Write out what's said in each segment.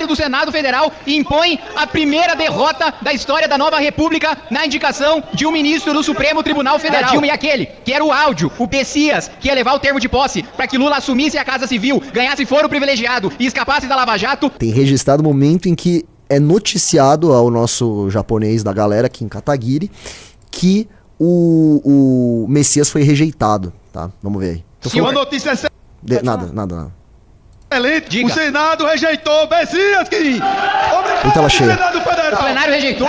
do Senado Federal impõe a primeira derrota da história da nova república na indicação de um ministro do Supremo Tribunal Federal. Dilma e aquele, que era o áudio, o Messias, que ia levar o termo de posse para que Lula assumisse a Casa Civil, ganhasse foro privilegiado e escapasse da Lava Jato. Tem registrado o momento em que é noticiado ao nosso japonês da galera aqui em Kataguiri que o Messias foi rejeitado, tá? Vamos ver aí. Se uma notícia é Nada. excelente, diga. O Senado rejeitou Messias, que... Tela cheia. O plenário rejeitou?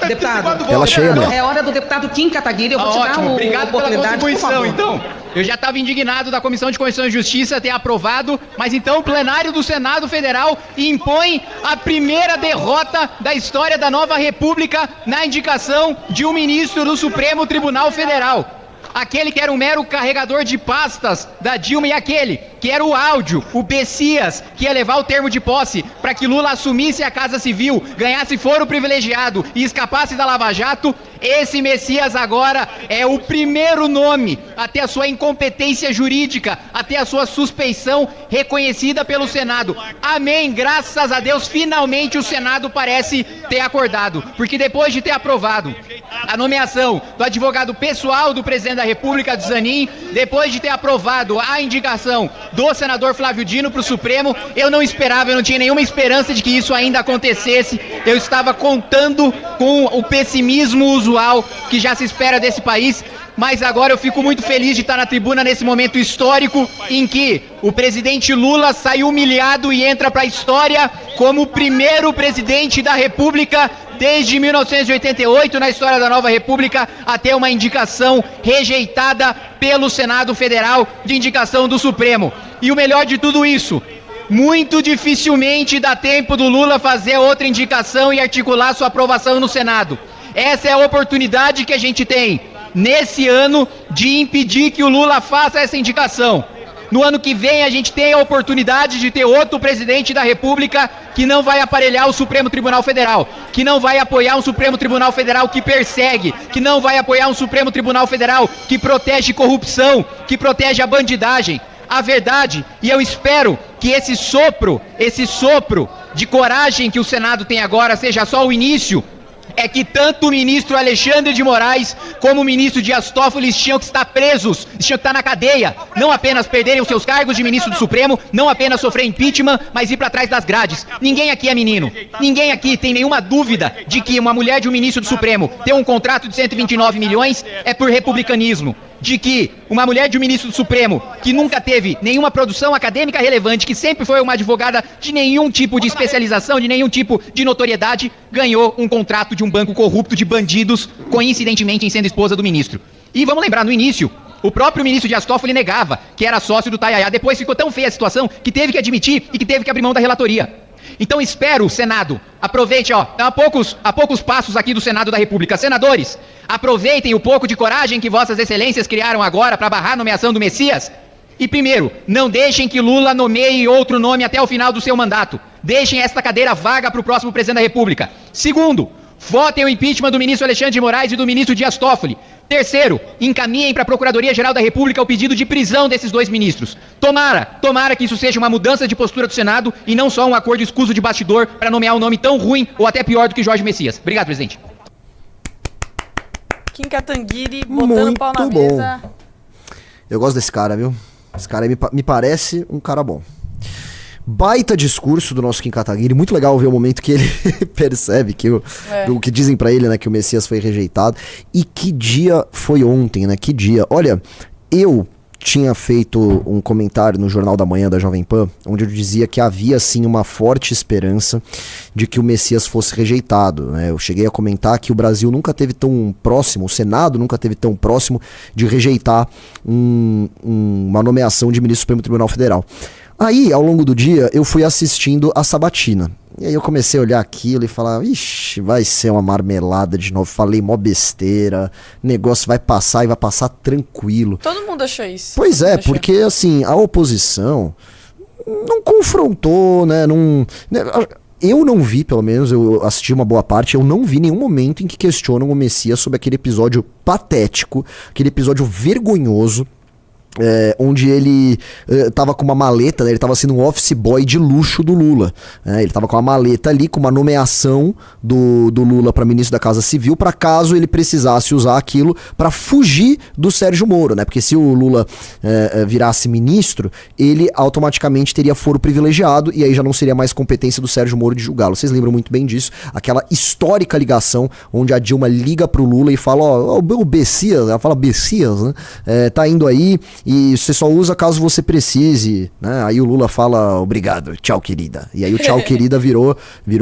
Deputado, tela cheia, meu. É hora do deputado Kim Kataguiri, eu vou te dar obrigado pela oportunidade, contribuição, então. Eu já estava indignado da Comissão de Constituição e Justiça ter aprovado, mas então o plenário do Senado Federal impõe a primeira derrota da história da nova república na indicação de um ministro do Supremo Tribunal Federal. Aquele que era um mero carregador de pastas da Dilma e aquele que era o áudio, o Messias, que ia levar o termo de posse para que Lula assumisse a Casa Civil, ganhasse foro privilegiado e escapasse da Lava Jato. Esse Messias agora é o primeiro nome a ter a sua incompetência jurídica, a ter a sua suspeição reconhecida pelo Senado. Amém, graças a Deus, finalmente o Senado parece ter acordado, porque depois de ter aprovado a nomeação do advogado pessoal do presidente da República, Zanin, depois de ter aprovado a indicação do senador Flávio Dino para o Supremo, eu não esperava, eu não tinha nenhuma esperança de que isso ainda acontecesse. Eu estava contando com o pessimismo usual que já se espera desse país, mas agora eu fico muito feliz de estar na tribuna nesse momento histórico em que o presidente Lula sai humilhado e entra para a história como o primeiro presidente da República desde 1988, na história da nova república, a ter uma indicação rejeitada pelo Senado Federal de indicação do Supremo. E o melhor de tudo isso, muito dificilmente dá tempo do Lula fazer outra indicação e articular sua aprovação no Senado. Essa é a oportunidade que a gente tem nesse ano de impedir que o Lula faça essa indicação. No ano que vem a gente tem a oportunidade de ter outro presidente da República que não vai aparelhar o Supremo Tribunal Federal, que não vai apoiar um Supremo Tribunal Federal que persegue, que não vai apoiar um Supremo Tribunal Federal que protege corrupção, que protege a bandidagem. A verdade, e eu espero que esse sopro de coragem que o Senado tem agora seja só o início, é que tanto o ministro Alexandre de Moraes como o ministro Dias Toffoli tinham que estar presos, tinham que estar na cadeia, não apenas perderem os seus cargos de ministro do Supremo, não apenas sofrer impeachment, mas ir para trás das grades. Ninguém aqui é menino, ninguém aqui tem nenhuma dúvida de que uma mulher de um ministro do Supremo ter um contrato de 129 milhões é por republicanismo. De que uma mulher de um ministro do Supremo que nunca teve nenhuma produção acadêmica relevante, que sempre foi uma advogada de nenhum tipo de especialização, de nenhum tipo de notoriedade, ganhou um contrato de um banco corrupto de bandidos, coincidentemente em sendo esposa do ministro. E vamos lembrar, no início, o próprio ministro Dias Toffoli negava que era sócio do Tayaya. Depois ficou tão feia a situação que teve que admitir e que teve que abrir mão da relatoria. Então espero, Senado, aproveite, há poucos passos aqui do Senado da República. Senadores, aproveitem o pouco de coragem que vossas excelências criaram agora para barrar a nomeação do Messias. E primeiro, não deixem que Lula nomeie outro nome até o final do seu mandato. Deixem esta cadeira vaga para o próximo presidente da República. Segundo, votem o impeachment do ministro Alexandre de Moraes e do ministro Dias Toffoli. Terceiro, encaminhem para a Procuradoria-Geral da República o pedido de prisão desses dois ministros. Tomara que isso seja uma mudança de postura do Senado e não só um acordo escuso de bastidor para nomear um nome tão ruim ou até pior do que Jorge Messias. Obrigado, presidente. Kim Kataguiri botando o pau na mesa. Eu gosto desse cara, viu? Esse cara aí me parece um cara bom. Baita discurso do nosso Kim Kataguiri, muito legal ver o momento que ele percebe que o que dizem pra ele, né, que o Messias foi rejeitado. E que dia foi ontem, né? Que dia. Olha, eu tinha feito um comentário no Jornal da Manhã da Jovem Pan, onde eu dizia que havia sim uma forte esperança de que o Messias fosse rejeitado, né? Eu cheguei a comentar que o Brasil nunca teve tão próximo, o Senado nunca teve tão próximo de rejeitar uma nomeação de ministro do Supremo Tribunal Federal. Aí, ao longo do dia, eu fui assistindo a sabatina. E aí eu comecei a olhar aquilo e falar, ixi, vai ser uma marmelada de novo. Falei mó besteira, o negócio vai passar e vai passar tranquilo. Todo mundo achou isso. Pois é, porque assim, a oposição não confrontou, né, eu não vi, pelo menos, eu assisti uma boa parte, eu não vi nenhum momento em que questionam o Messias sobre aquele episódio patético, aquele episódio vergonhoso onde ele tava com uma maleta, né? Ele tava sendo um office boy de luxo do Lula. Ele tava com uma maleta ali, com uma nomeação do Lula para ministro da Casa Civil, para caso ele precisasse usar aquilo para fugir do Sérgio Moro, né? Porque se o Lula virasse ministro, ele automaticamente teria foro privilegiado e aí já não seria mais competência do Sérgio Moro de julgá-lo. Vocês lembram muito bem disso, aquela histórica ligação onde a Dilma liga pro Lula e fala, o Bessias, ela fala Bessias, né? Tá indo aí e você só usa caso você precise, né? Aí o Lula fala, obrigado, tchau querida. E aí o tchau querida virou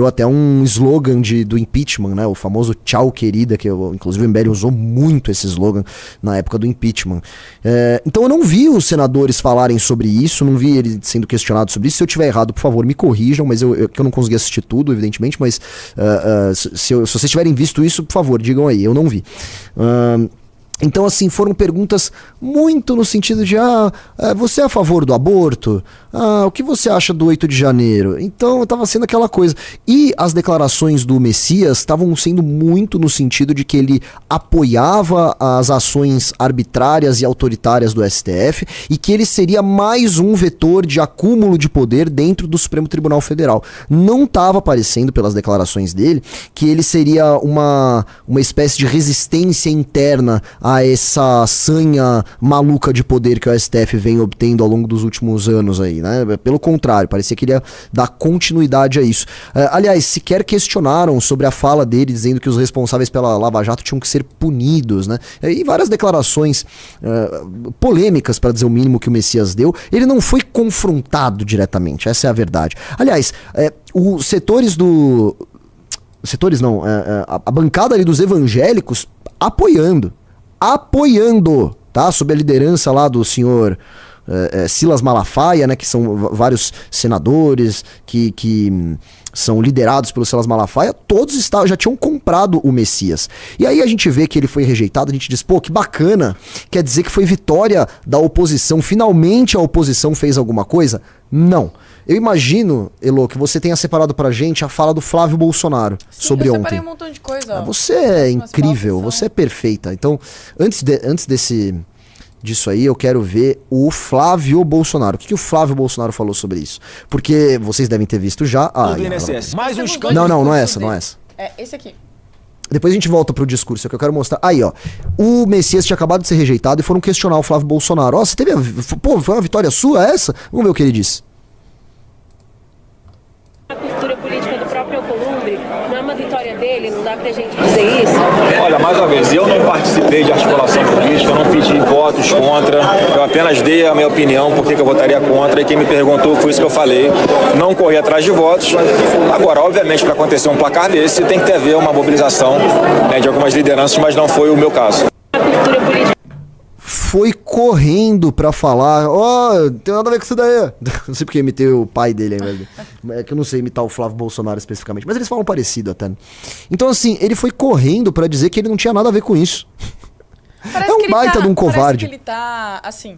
até um slogan do impeachment, né? O famoso tchau querida, que inclusive o MBL usou muito esse slogan na época do impeachment. Então eu não vi os senadores falarem sobre isso, não vi ele sendo questionado sobre isso. Se eu tiver errado, por favor, me corrijam, mas eu não consegui assistir tudo, evidentemente, mas se vocês tiverem visto isso, por favor, digam aí, eu não vi. Então, assim, foram perguntas muito no sentido de, você é a favor do aborto? O que você acha do 8 de janeiro? Então, estava sendo aquela coisa. E as declarações do Messias estavam sendo muito no sentido de que ele apoiava as ações arbitrárias e autoritárias do STF e que ele seria mais um vetor de acúmulo de poder dentro do Supremo Tribunal Federal. Não estava aparecendo, pelas declarações dele, que ele seria uma espécie de resistência interna a essa sanha maluca de poder que o STF vem obtendo ao longo dos últimos anos aí, né? Pelo contrário, parecia que ele ia dar continuidade a isso. Aliás, sequer questionaram sobre a fala dele, dizendo que os responsáveis pela Lava Jato tinham que ser punidos, né? E várias declarações polêmicas, para dizer o mínimo, que o Messias deu. Ele não foi confrontado diretamente, essa é a verdade. Aliás, os setores do... Setores não, a bancada ali dos evangélicos apoiando, tá? Sob a liderança lá do senhor Silas Malafaia, né? Que são vários senadores que são liderados pelo Silas Malafaia, todos já tinham comprado o Messias. E aí a gente vê que ele foi rejeitado, a gente diz, pô, que bacana, quer dizer que foi vitória da oposição, finalmente a oposição fez alguma coisa? Não. Eu imagino, Elô, que você tenha separado pra gente a fala do Flávio Bolsonaro sobre ontem. Eu separei um montão de coisa. Você é incrível, você é perfeita. Então, antes disso aí, eu quero ver o Flávio Bolsonaro. O que o Flávio Bolsonaro falou sobre isso? Porque vocês devem ter visto já. Mais um escândalo. Não é essa. É esse aqui. Depois a gente volta pro discurso, que eu quero mostrar. Aí, ó. O Messias tinha acabado de ser rejeitado e foram questionar o Flávio Bolsonaro. Você teve Pô, foi uma vitória sua essa? Vamos ver o que ele disse. A postura política do próprio Alcolumbre não é uma vitória dele, não dá pra gente dizer isso? Olha, mais uma vez, eu não participei de articulação política, eu não pedi votos contra, eu apenas dei a minha opinião por que eu votaria contra e quem me perguntou foi isso que eu falei, não corri atrás de votos. Agora, obviamente, para acontecer um placar desse, tem que haver uma mobilização de algumas lideranças, mas não foi o meu caso. A postura política foi correndo pra falar, não tem nada a ver com isso daí. Não sei porque imitei o pai dele, é que eu não sei imitar o Flávio Bolsonaro especificamente, mas eles falam parecido até. Então assim, ele foi correndo pra dizer que ele não tinha nada a ver com isso. Parece um baita de um covarde. Parece que ele tá, assim,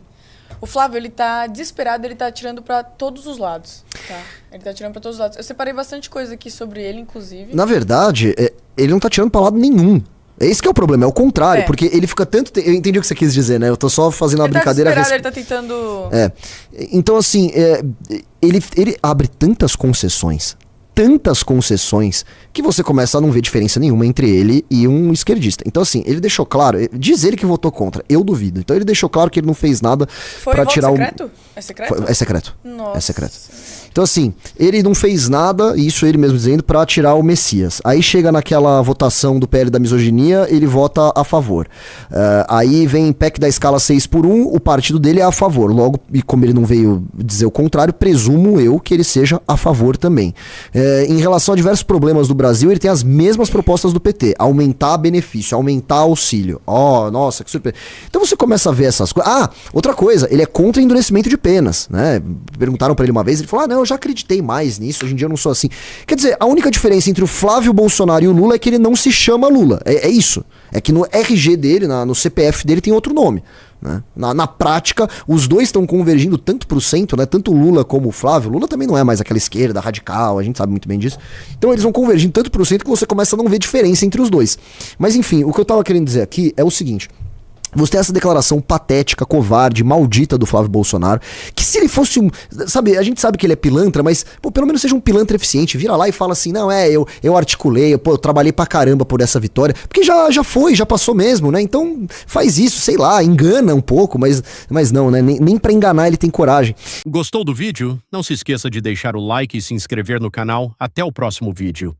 o Flávio, ele tá desesperado, ele tá atirando pra todos os lados, tá? Ele tá atirando pra todos os lados. Eu separei bastante coisa aqui sobre ele, inclusive. Na verdade, ele não tá atirando pra lado nenhum. Esse que é o problema, é o contrário, porque ele fica tanto tempo... Eu entendi o que você quis dizer, né? Eu tô só fazendo uma brincadeira... Ele tá tentando... Então, assim, ele abre tantas concessões, que você começa a não ver diferença nenhuma entre ele e um esquerdista. Então, assim, ele deixou claro... Diz ele que votou contra, eu duvido. Então, ele deixou claro que ele não fez nada pra tirar secreto? É secreto? É secreto. Nossa. É secreto. Então, assim, ele não fez nada, isso ele mesmo dizendo, pra tirar o Messias. Aí chega naquela votação do PL da misoginia, ele vota a favor. Aí vem PEC da escala 6x1, o partido dele é a favor. Logo, e como ele não veio dizer o contrário, presumo eu que ele seja a favor também. Em relação a diversos problemas do Brasil, ele tem as mesmas propostas do PT. Aumentar benefício, aumentar auxílio. Nossa, que surpresa. Então você começa a ver essas coisas. Outra coisa, ele é contra endurecimento de penas, né? Perguntaram pra ele uma vez, ele falou, não, eu já acreditei mais nisso, hoje em dia eu não sou assim. Quer dizer, a única diferença entre o Flávio Bolsonaro e o Lula é que ele não se chama Lula. É isso. É que no RG dele, no CPF dele tem outro nome. Né? Na prática, os dois estão convergindo tanto pro centro, né? Tanto o Lula como o Flávio. O Lula também não é mais aquela esquerda radical, a gente sabe muito bem disso. Então eles vão convergindo tanto pro centro que você começa a não ver diferença entre os dois. Mas enfim, o que eu tava querendo dizer aqui é o seguinte. Você tem essa declaração patética, covarde, maldita do Flávio Bolsonaro, que se ele fosse um... Sabe, a gente sabe que ele é pilantra, mas, pô, pelo menos seja um pilantra eficiente. Vira lá e fala assim, não, eu articulei, eu trabalhei pra caramba por essa vitória. Porque já foi, já passou mesmo, né? Então, faz isso, sei lá, engana um pouco, mas não, né? Nem pra enganar ele tem coragem. Gostou do vídeo? Não se esqueça de deixar o like e se inscrever no canal. Até o próximo vídeo.